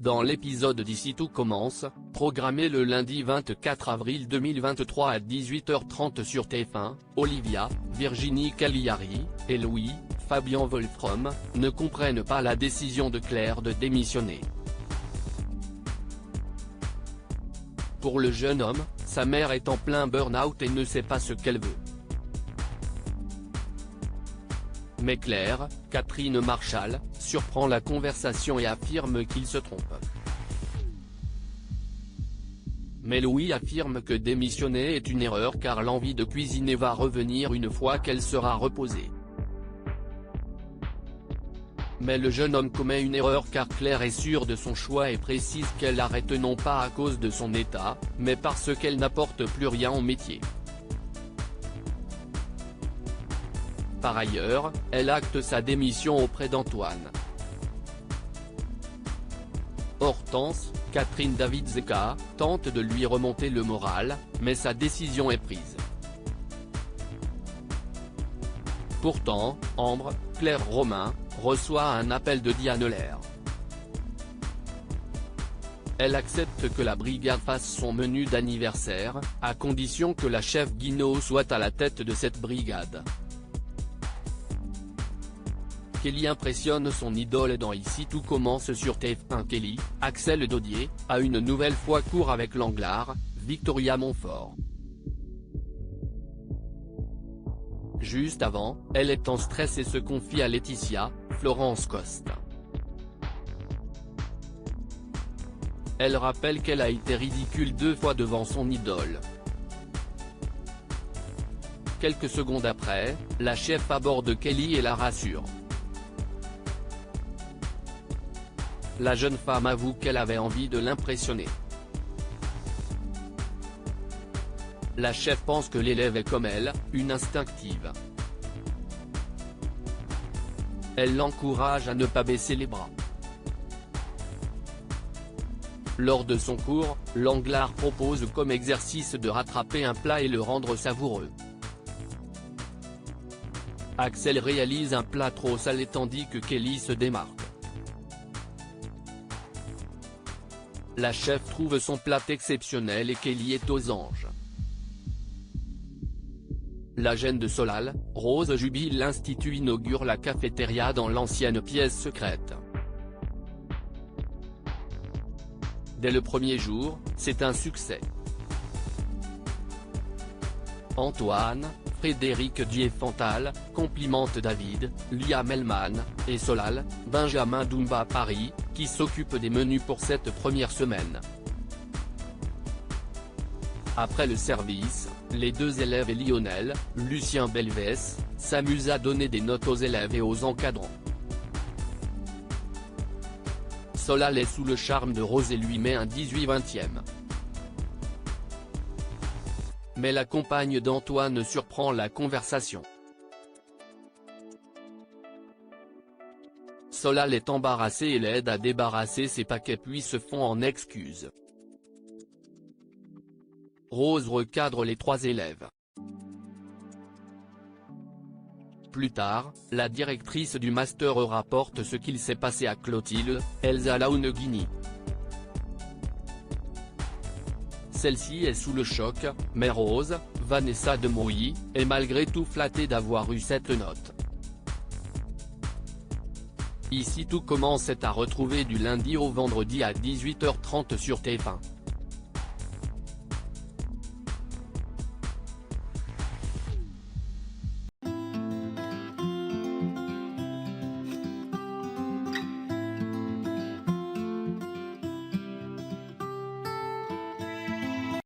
Dans l'épisode d'Ici tout commence, programmé le lundi 24 avril 2023 à 18h30 sur TF1, Olivia, Virginie Cagliari, et Louis, Fabien Wolfrom, ne comprennent pas la décision de Claire de démissionner. Pour le jeune homme, sa mère est en plein burn-out et ne sait pas ce qu'elle veut. Mais Claire, Catherine Marchal, surprend la conversation et affirme qu'il se trompe. Mais Louis affirme que démissionner est une erreur car l'envie de cuisiner va revenir une fois qu'elle sera reposée. Mais le jeune homme commet une erreur car Claire est sûre de son choix et précise qu'elle arrête non pas à cause de son état, mais parce qu'elle n'apporte plus rien au métier. Par ailleurs, elle acte sa démission auprès d'Antoine. Hortense, Catherine David-Zeka, tente de lui remonter le moral, mais sa décision est prise. Pourtant, Ambre, Claire Romain, reçoit un appel de Diane Lair. Elle accepte que la brigade fasse son menu d'anniversaire, à condition que la chef Guinaud soit à la tête de cette brigade. Kelly impressionne son idole dans Ici tout commence sur TF1. Kelly, Axel Dodier, a une nouvelle fois court avec l'Anglard, Victoria Montfort. Juste avant, elle est en stress et se confie à Laetitia, Florence Coste. Elle rappelle qu'elle a été ridicule 2 fois devant son idole. Quelques secondes après, la chef aborde Kelly et la rassure. La jeune femme avoue qu'elle avait envie de l'impressionner. La chef pense que l'élève est comme elle, une instinctive. Elle l'encourage à ne pas baisser les bras. Lors de son cours, l'Anglard propose comme exercice de rattraper un plat et le rendre savoureux. Axel réalise un plat trop salé tandis que Kelly se démarque. La chef trouve son plat exceptionnel et Kelly est aux anges. La gêne de Solal, Rose jubile. L'Institut inaugure la cafétéria dans l'ancienne pièce secrète. Dès le premier jour, c'est un succès. Antoine, Frédéric Diefenthal, complimente David, Lia Melman, et Solal, Benjamin Dumba Paris, qui s'occupe des menus pour cette première semaine. Après le service, les 2 élèves et Lionel, Lucien Belvès, s'amusent à donner des notes aux élèves et aux encadrants. Solal est sous le charme de Rose et lui met un 18/20. Mais la compagne d'Antoine surprend la conversation. Solal est embarrassé et l'aide à débarrasser ses paquets puis se fond en excuses. Rose recadre les 3 élèves. Plus tard, la directrice du master rapporte ce qu'il s'est passé à Clotilde, Elsa Launeghini. Celle-ci est sous le choc, mais Rose, Vanessa Demouy, est malgré tout flattée d'avoir eu cette note. Ici tout commence est à retrouver du lundi au vendredi à 18h30 sur TF1.